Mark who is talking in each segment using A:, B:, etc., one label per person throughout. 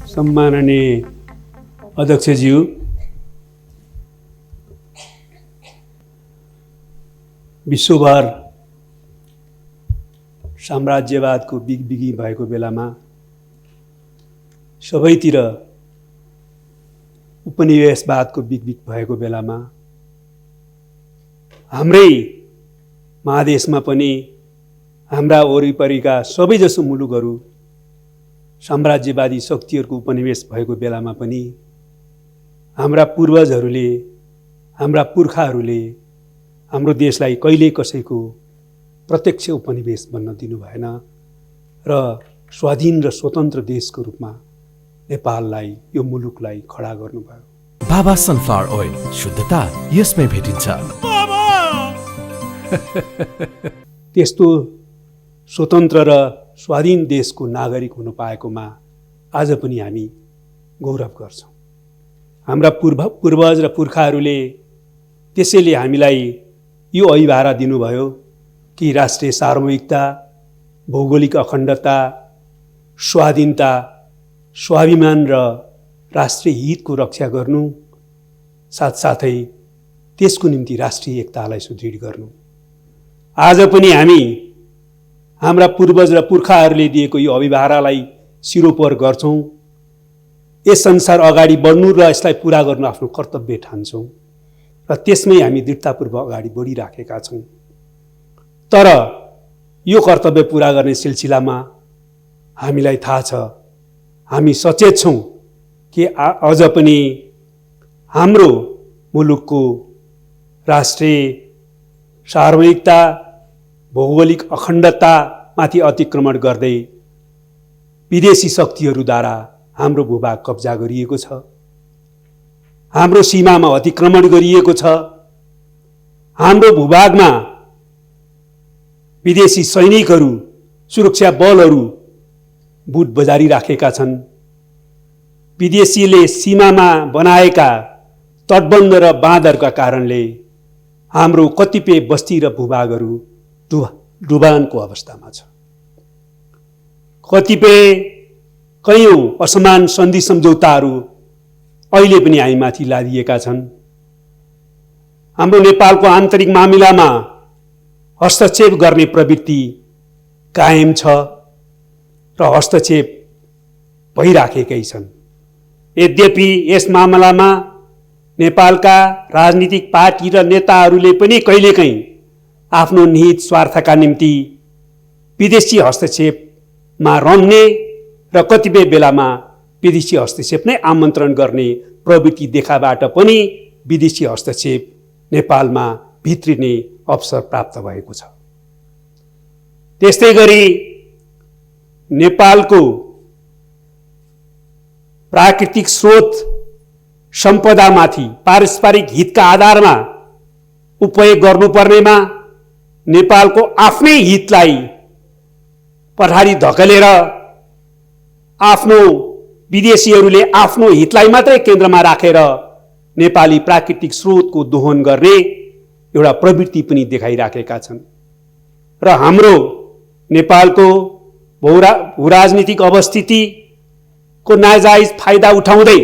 A: सम्माननीय अध्यक्षज्यू, विश्वभर साम्राज्यवादको बिगबिगी भएको बेलामा सबैतिर उपनिवेशवादको बिगबिग भएको बेलामा हाम्रै महादेशमा पनि हाम्रा वरिपरिका सबैजसो मुलुकहरू साम्राज्यवादी शक्तिहरूको उपनिवेश भएको बेलामा पनि हाम्रा पूर्वजहरूले, हाम्रा पुर्खाहरूले हाम्रो देशलाई कहिल्यै कसैको प्रत्यक्ष उपनिवेश बन्न दिनु भएन र स्वाधीन र स्वतन्त्र देशको रूपमा नेपाललाई, यो मुलुकलाई खडा गर्नुभयो।
B: बाबा सनफ्लावर ओइल, शुद्धता यसमै भेटिन्छ।
A: त्यस्तो स्वतन्त्र र स्वाधीन देशको नागरिक हुन पाएकोमा आज पनि हामी गौरव गर्छौँ। हाम्रा पूर्वज र पुर्खाहरूले त्यसैले हामीलाई यो अभिभारा दिनुभयो कि राष्ट्रिय सार्वभौमिकता, भौगोलिक अखण्डता, स्वाधीनता, स्वाभिमान र राष्ट्रिय हितको रक्षा गर्नु, साथसाथै त्यसको निम्ति राष्ट्रिय एकतालाई सुदृढ गर्नु। आज पनि हामी हाम्रा पूर्वज र पुर्खाहरूले दिएको यो अभिभारालाई सिरोपर गर्छौँ। यस संसार अगाडि बढ्नु र यसलाई पुरा गर्नु आफ्नो कर्तव्य ठान्छौँ र त्यसमै हामी दृढतापूर्वक अगाडि बढिराखेका छौँ। तर यो कर्तव्य पुरा गर्ने सिलसिलामा हामीलाई थाहा छ, हामी सचेत छौँ कि अझ पनि हाम्रो मुलुकको राष्ट्रिय सार्वभौमिकता, भौगोलिक अखण्डतामाथि अतिक्रमण गर्दै विदेशी शक्तिहरूद्वारा हाम्रो भूभाग कब्जा गरिएको छ, हाम्रो सीमामा अतिक्रमण गरिएको छ, हाम्रो भूभागमा विदेशी सैनिकहरू, सुरक्षा बलहरू बुट बजारिराखेका छन्। विदेशीले सीमामा बनाएका तटबन्ध र बाँधहरूका कारणले हाम्रो कतिपय बस्ती र भूभागहरू डुबानको अवस्थामा छ। कतिपय कयौं असमान सन्धि सम्झौताहरू अहिले पनि हामीमाथि लादिएका छन्। हाम्रो नेपालको आन्तरिक मामिलामा हस्तक्षेप गर्ने प्रवृत्ति कायम छ र हस्तक्षेप भइराखेकै छन्। यद्यपि यस मामलामा नेपालका राजनीतिक पार्टी र नेताहरूले पनि कहिलेकाहीँ आफ्नो निहित स्वार्थका निम्ति विदेशी हस्तक्षेपमा रम्ने र कतिपय बेलामा विदेशी हस्तक्षेप नै आमन्त्रण गर्ने प्रवृत्ति देखाबाट पनि विदेशी हस्तक्षेप नेपालमा भित्रिने अवसर प्राप्त भएको छ। त्यस्तै गरी नेपालको प्राकृतिक स्रोत सम्पदामाथि पारस्परिक हितका आधारमा उपयोग गर्नुपर्नेमा नेपालको आफ्नै हितलाई पछाडि धकेलेर आफ्नो विदेशीहरूले आफ्नो हितलाई मात्रै केन्द्रमा राखेर नेपाली प्राकृतिक स्रोतको दोहन गर्ने एउटा प्रवृत्ति पनि देखाइराखेका छन् र हाम्रो नेपालको भूराजनीतिक अवस्थितिको नाजायज फाइदा उठाउँदै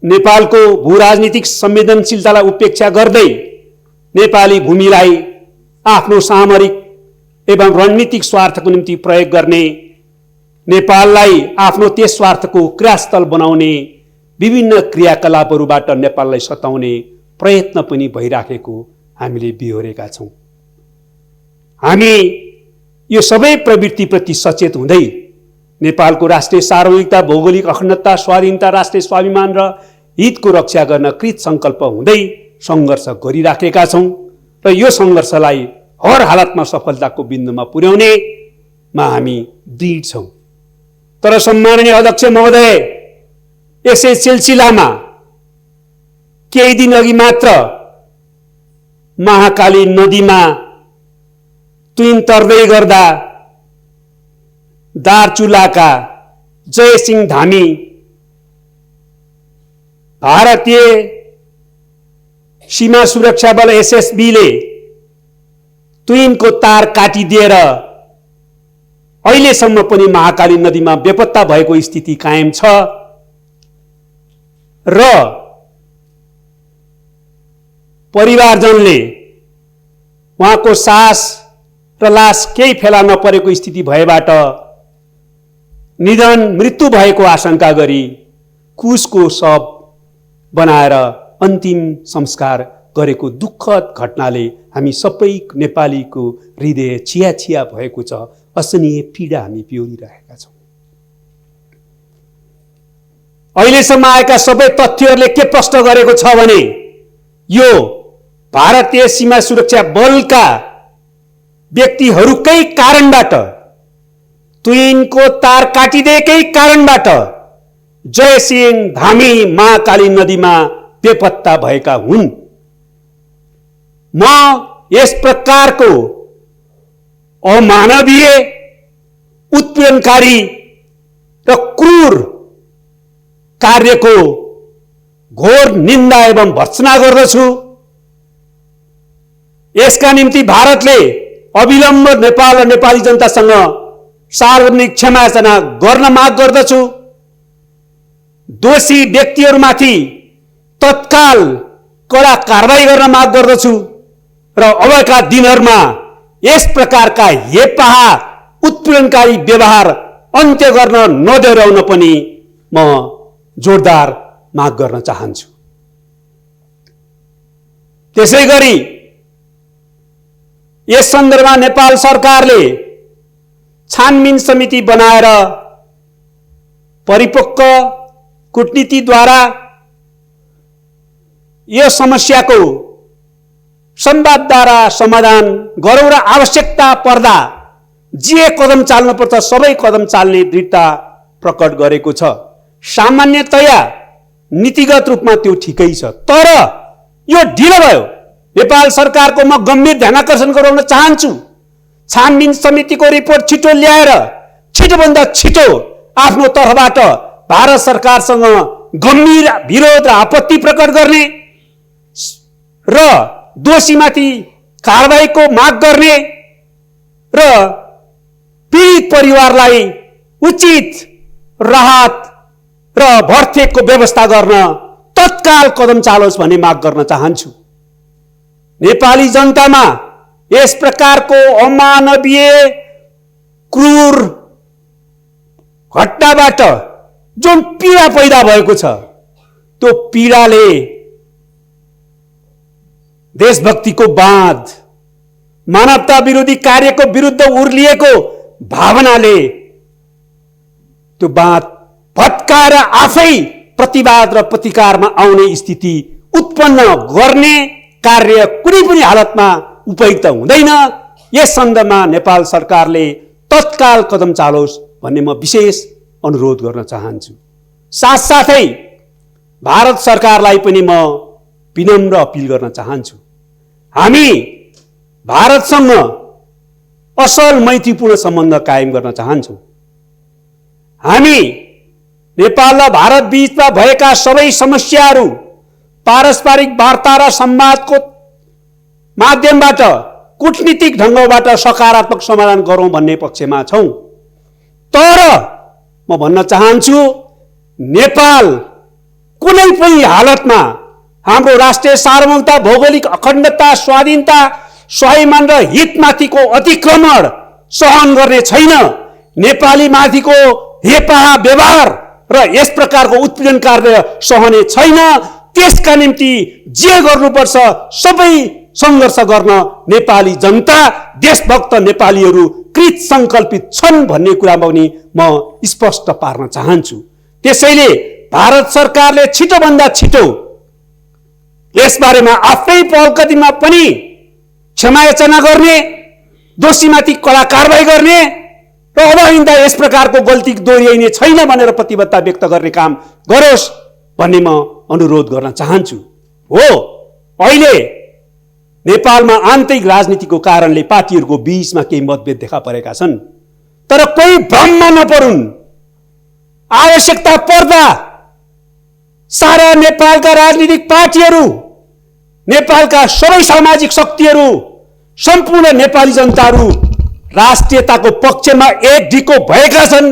A: नेपालको भूराजनीतिक संवेदनशीलतालाई उपेक्षा गर्दै नेपाली भूमिलाई आफ्नो सामरिक एवं रणनीतिक स्वार्थको निम्ति प्रयोग गर्ने, नेपाललाई आफ्नो त्यस स्वार्थको क्रियास्थल बनाउने विभिन्न क्रियाकलापहरूबाट नेपाललाई सताउने प्रयत्न पनि भइराखेको हामीले बिहोरेका छौँ। हामी यो सबै प्रवृत्तिप्रति सचेत हुँदै नेपालको राष्ट्रिय सार्वभौमिकता, भौगोलिक अखण्डता, स्वाधीनता, राष्ट्रिय स्वाभिमान र हितको रक्षा गर्न कृत सङ्कल्प हुँदै सङ्घर्ष गरिराखेका छौँ र यो सङ्घर्षलाई हर हालतमा सफलताको बिन्दुमा पुर्याउनेमा हामी दृढ छौँ। तर सम्माननीय अध्यक्ष महोदय, यसै सिलसिलामा केही दिन अघि मात्र महाकाली नदीमा तुइन तर्दै गर्दा दार्चुलाका जयसिंह धामी भारतीय सीमा सुरक्षा बल एसएसबीले तुइनको तार काटिदिएर अहिलेसम्म पनि महाकाली नदीमा बेपत्ता भएको स्थिति कायम छ र परिवारजनले उहाँको सास र लास केही फेला नपरेको स्थिति भएबाट निधन मृत्यु भएको आशंका गरी कुसको शव बनाएर अन्तिम संस्कार गरेको दुःखद घटनाले हामी सबै नेपालीको हृदय छिया छिया भएको छ। असहनीय पीडा हामी पिउरिरहेका छौँ। अहिलेसम्म आएका सबै तथ्यहरूले के प्रश्न गरेको छ भने यो भारतीय सीमा सुरक्षा बलका व्यक्तिहरूकै कारणबाट, तुइनको तार काटिदिएकै कारणबाट जयसिंह धामी महाकाली नदीमा बेपत्ता भएका हुन्। म यस प्रकारको अमानवीय, उत्पीडनकारी र क्रूर कार्यको घोर निन्दा एवं भर्त्सना गर्दछु। यसका निम्ति भारतले अविलम्ब नेपाल र नेपाली जनतासँग सार्वजनिक क्षमायाचना गर्न माग गर्दछु। दोषी व्यक्तिहरूमाथि तत्काल कडा कारबाही गर्न माग गर्दछु र अबका दिनहरूमा यस प्रकारका हेपाहा उत्पीडनकारी व्यवहार अन्त्य गर्न नदोहोर्याउन पनि म जोरदार माग गर्न चाहन्छु। त्यसैगरी यस सन्दर्भमा नेपाल सरकारले छानबिन समिति बनाएर परिपक्व कूटनीतिद्वारा यो समस्याको संवादद्वारा समाधान गरौँ र आवश्यकता पर्दा जे कदम चाल्नुपर्छ सबै कदम चाल्ने दृढता प्रकट गरेको छ। सामान्यतया नीतिगत रूपमा त्यो ठिकै छ, तर यो ढिलो भयो। नेपाल सरकारको म गम्भीर ध्यानाकर्षण गराउन चाहन्छु। छानबिन समितिको रिपोर्ट छिटो ल्याएर छिटोभन्दा छिटो आफ्नो तर्फबाट भारत सरकारसँग गम्भीर विरोध र आपत्ति प्रकट गर्ने र दोषीमाथि कारबाहीको माग गर्ने र पीडित परिवारलाई उचित राहत र भर्तेको व्यवस्था गर्न तत्काल कदम चालोस् भन्ने माग गर्न चाहन्छु। नेपाली जनतामा यस प्रकारको अमानवीय क्रूर घटनाबाट जुन पीडा पैदा भएको छ त्यो पीडाले देशभक्तिको बाँध, मानवता विरोधी कार्यको विरुद्ध उर्लिएको भावनाले त्यो बाँध भत्काएर आफै प्रतिवाद र प्रतिकारमा आउने स्थिति उत्पन्न गर्ने कार्य कुनै पनि हालतमा उपयुक्त हुँदैन। यस सन्दर्भमा नेपाल सरकारले तत्काल कदम चालोस् भन्ने म विशेष अनुरोध गर्न चाहन्छु। साथसाथै भारत सरकारलाई पनि म विनम्र अपिल गर्न चाहन्छु। हामी भारतसँग असल मैत्रीपूर्ण सम्बन्ध कायम गर्न चाहन्छौँ। हामी नेपाल र भारत बीचमा भएका सबै समस्याहरू पारस्परिक वार्ता र संवादको माध्यमबाट, कूटनीतिक ढङ्गबाट सकारात्मक समाधान गरौँ भन्ने पक्षमा छौँ। तर म भन्न चाहन्छु, नेपाल कुनै पनि हालतमा हाम्रो राष्ट्रिय सार्वभौमता, भौगोलिक अखण्डता, स्वाधीनता, स्वाभिमान र हितमाथिको अतिक्रमण सहन गर्ने छैन। नेपाली माथिको हेपाहा व्यवहार र यस प्रकारको उत्पीडन कार्य सहने छैन। त्यसका निम्ति जे गर्नुपर्छ सबै सङ्घर्ष गर्न नेपाली जनता, देशभक्त नेपालीहरू कृत सङ्कल्पित छन् भन्ने कुरामा पनि म स्पष्ट पार्न चाहन्छु। त्यसैले भारत सरकारले छिटोभन्दा छिटो यसबारेमा आफ्नै पहलकदमीमा पनि क्षमायाचना गर्ने, दोषीमाथि कडा कारबाही गर्ने र अबहिन्दा यस प्रकारको गल्ती दोहोऱ्याइने छैन भनेर प्रतिबद्धता व्यक्त गर्ने काम गरोस् भन्ने म अनुरोध गर्न चाहन्छु। हो, अहिले नेपालमा आन्तरिक राजनीतिको कारणले पार्टीहरूको बीचमा केही मतभेद देखा परेका छन्, तर कोही भ्रममा नपरुन्। आवश्यकता पर्दा सारा नेपालका राजनीतिक पार्टीहरू, नेपालका सबै सामाजिक शक्तिहरू, सम्पूर्ण नेपाली जनताहरू राष्ट्रियताको पक्षमा एक ढिको भएका छन्,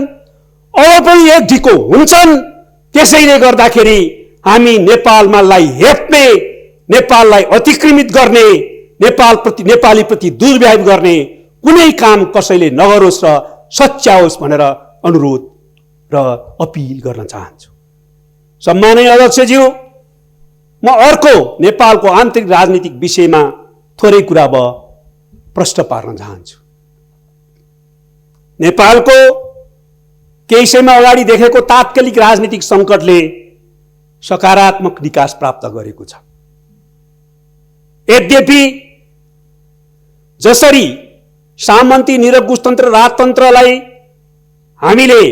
A: अब पनि एक ढिको हुन्छन्। त्यसैले गर्दाखेरि हामी नेपाललाई हेप्ने, नेपाललाई अतिक्रमित गर्ने, नेपालीप्रति दुर्व्यवहार गर्ने कुनै काम कसैले नगरोस् र सच्याओस् भनेर अनुरोध र अपिल गर्न चाहन्छु। सम्माननीय अध्यक्षज्यू, म अर्को नेपालको आन्तरिक राजनीतिक विषयमा थोरै कुरा प्रश्न पार्न चाहन्छु। नेपालको केही समय अगाडि देखेको तात्कालिक राजनीतिक सङ्कटले सकारात्मक विकास प्राप्त गरेको छ। यद्यपि जसरी सामन्ती निरङ्कुशतन्त्र राजतन्त्रलाई हामीले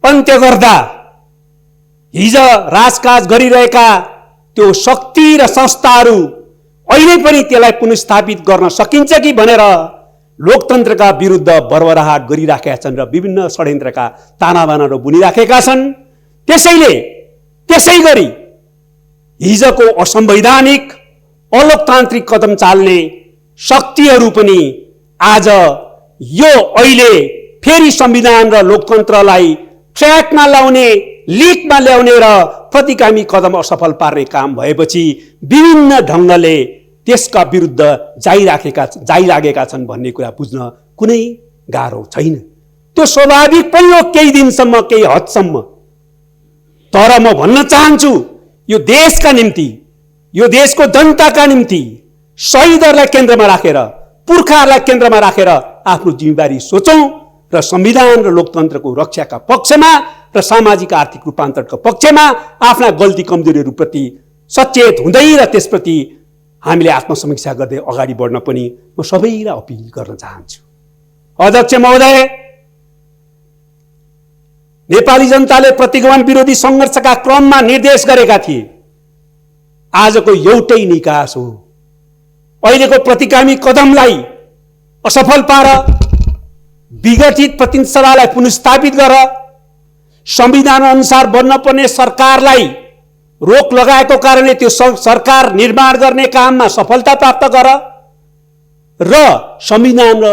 A: अन्त्य गर्दा हिज राजकाज गरिरहेका त्यो शक्ति र संस्थाहरू अहिले पनि त्यसलाई पुनर्स्थापित गर्न सकिन्छ कि भनेर लोकतन्त्रका विरुद्ध बर्बराहट गरिराखेका छन् र विभिन्न षड्यन्त्रका तानाबानाहरू बुनिराखेका छन्। त्यसै गरी हिजको असंवैधानिक अलोकतान्त्रिक कदम चाल्ने शक्तिहरू पनि आज यो अहिले फेरि संविधान र लोकतन्त्रलाई ट्र्याकमा ल्याउने, लिकमा ल्याउने र प्रतिगामी कदम असफल पार्ने काम भएपछि विभिन्न ढङ्गले त्यसका विरुद्ध जाइराखेका छन् भन्ने कुरा बुझ्न कुनै गाह्रो छैन। त्यो स्वाभाविक पनि हो केही दिनसम्म, केही हदसम्म। तर म भन्न चाहन्छु, यो देशका निम्ति, यो देशको जनताका निम्ति शहीदहरूलाई केन्द्रमा राखेर, पुर्खाहरूलाई केन्द्रमा राखेर आफ्नो जिम्मेवारी सोचौं र संविधान र लोकतन्त्रको रक्षाका पक्षमा र सामाजिक आर्थिक रूपान्तरणको पक्षमा आफ्ना गल्ती कमजोरीहरूप्रति सचेत हुँदै र त्यसप्रति हामीले आत्मसमीक्षा गर्दै अगाडि बढ्न पनि म सबैलाई अपिल गर्न चाहन्छु। अध्यक्ष महोदय, नेपाली जनताले प्रतिगमन विरोधी सङ्घर्षका क्रममा निर्देश गरेका थिए। आजको एउटै निकास हो, अहिलेको प्रतिगामी कदमलाई असफल पार, विघटित प्रतिनिधि सभालाई पुनर्स्थापित गर, संविधान अनुसार बन्न पर्ने सरकारलाई रोक लगाएको कारणले त्यो सरकार निर्माण गर्ने काममा सफलता प्राप्त गर र संविधान र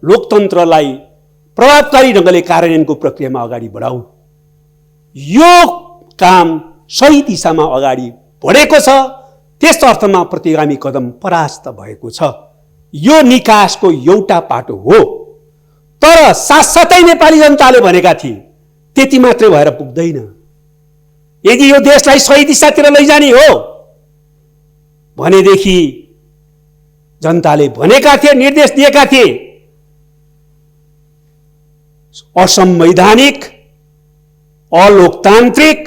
A: लोकतन्त्रलाई प्रभावकारी ढङ्गले कार्यान्वयनको प्रक्रियामा अगाडि बढाऊ। यो काम सही दिशामा अगाडि बढेको छ, त्यस अर्थमा प्रतिगामी कदम परास्त भएको छ। यो निकासको एउटा पाटो हो। तर साथसाथै नेपाली जनताले भनेका थिए त्यति मात्रै भएर पुग्दैन। यदि यो देशलाई सही दिशातिर लैजाने हो भनेदेखि जनताले भनेका थिए, निर्देश दिएका थिए, असंवैधानिक, अलोकतान्त्रिक,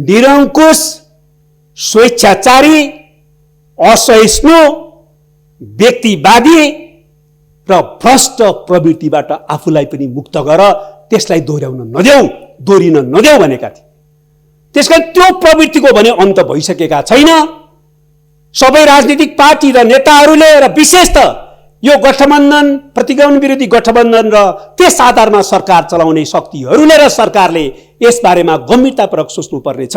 A: निरङ्कुश, स्वेच्छाचारी, असहिष्णु, व्यक्तिवादी र भ्रष्ट प्रवृत्तिबाट आफूलाई पनि मुक्त गर, त्यसलाई दोहोरिन नदेऊ भनेका थिए। त्यसकारण त्यो प्रवृत्तिको भने अन्त भइसकेका छैन। सबै राजनीतिक पार्टी र नेताहरूले र विशेषतः यो गठबन्धन, प्रतिगमन विरोधी गठबन्धन र त्यस आधारमा सरकार चलाउने शक्तिहरूले र सरकारले यसबारेमा गम्भीरतापूर्वक सोच्नुपर्ने छ।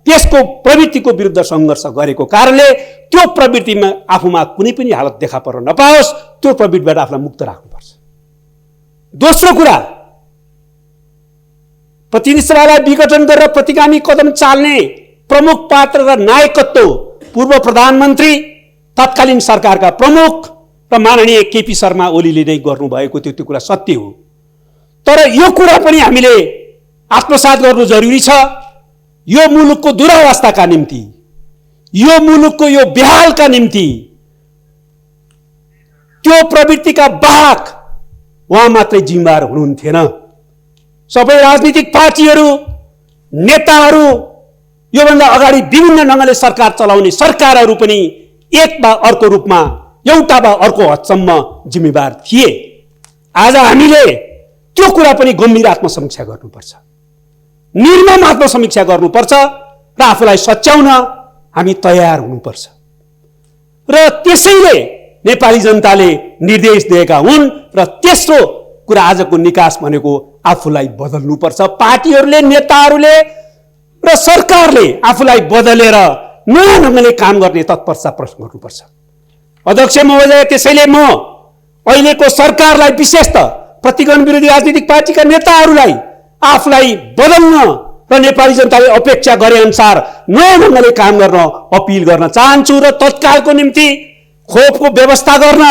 A: त्यसको प्रवृत्तिको विरुद्ध सङ्घर्ष गरेको कारणले त्यो प्रवृत्तिमा आफूमा कुनै पनि हालत देखा पर्न नपाओस्, त्यो प्रवृत्तिबाट आफूलाई मुक्त राख्नुपर्छ। दोस्रो कुरा, प्रतिनिधि सभालाई विघटन गरेर प्रतिगामी कदम चाल्ने प्रमुख पात्र र नायकत्व पूर्व प्रधानमन्त्री, तत्कालीन सरकारका प्रमुख र माननीय केपी शर्मा ओलीले नै गर्नुभएको थियो। त्यो कुरा सत्य हो। तर यो कुरा पनि हामीले आत्मसात गर्नु जरुरी छ। यो मुलुकको दुरावस्थाका निम्ति, यो मुलुकको यो बेहालका निम्ति त्यो प्रवृत्तिका वाहक उहाँ मात्रै जिम्मेवार हुनुहुन्थेन। सबै राजनीतिक पार्टीहरू, नेताहरू, योभन्दा अगाडि विभिन्न ढङ्गले सरकार चलाउने सरकारहरू पनि एक वा अर्को रूपमा, एउटा वा अर्को हदसम्म जिम्मेवार थिए। आज हामीले त्यो कुरा पनि गम्भीर आत्मसमीक्षा गर्नुपर्छ, निर्मम आत्मसमीक्षा गर्नुपर्छ र आफूलाई सच्याउन हामी तयार हुनुपर्छ। र त्यसैले नेपाली जनताले निर्देश दिएका हुन् र तेस्रो कुरा आजको निकास भनेको आफूलाई बदल्नुपर्छ। पार्टीहरूले, नेताहरूले र सरकारले आफूलाई बदलेर नयाँ ढङ्गले काम गर्ने तत्परता प्रश्न गर्नुपर्छ। अध्यक्ष महोदय, त्यसैले म अहिलेको सरकारलाई विशेष त प्रतिगमन विरोधी राजनीतिक पार्टीका नेताहरूलाई आफूलाई बदल्न र नेपाली जनताले अपेक्षा गरे अनुसार नयाँ ढङ्गले काम गर्न अपिल गर्न चाहन्छु र तत्कालको निम्ति खोपको व्यवस्था गर्न,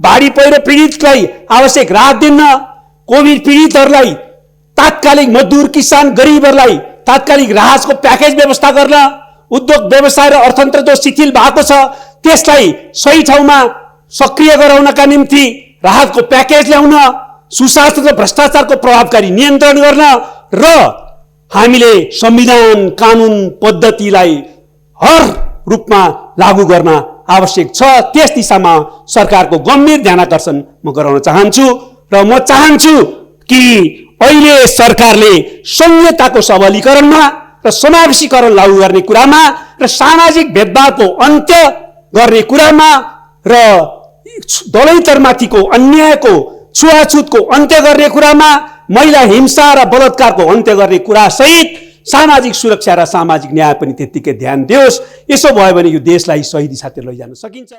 A: बाढी पहिरो पीडितलाई आवश्यक राहत दिन, कोभिड पीडितहरूलाई तात्कालिक मजदुर किसान गरिबहरूलाई तात्कालिक राहतको प्याकेज व्यवस्था गर्न, उद्योग व्यवसाय र अर्थतन्त्र जो शिथिल भएको छ त्यसलाई सही ठाउँमा सक्रिय गराउनका निम्ति राहतको प्याकेज ल्याउन, सुशासन र भ्रष्टाचारको प्रभावकारी नियन्त्रण गर्न र हामीले संविधान कानुन पद्धतिलाई हर रूपमा लागू गर्न आवश्यक छ। त्यस दिशामा सरकारको गम्भीर ध्यानाकर्षण म गराउन चाहन्छु र म चाहन्छु कि अहिले सरकारले संहिताको सबलीकरणमा र समावेशीकरण लागू गर्ने कुरामा र सामाजिक भेदभावको अन्त्य गर्ने कुरामा र दलैतरमाथिको अन्यायको छुवाछुतको अन्त्य गर्ने कुरामा, महिला हिंसा र बलात्कारको अन्त्य गर्ने कुरा सहित सामाजिक सुरक्षा र सामाजिक न्याय पनि त्यत्तिकै ध्यान दियोस्। यसो भयो भने यो देशलाई सही दिशातिर लैजान सकिन्छ।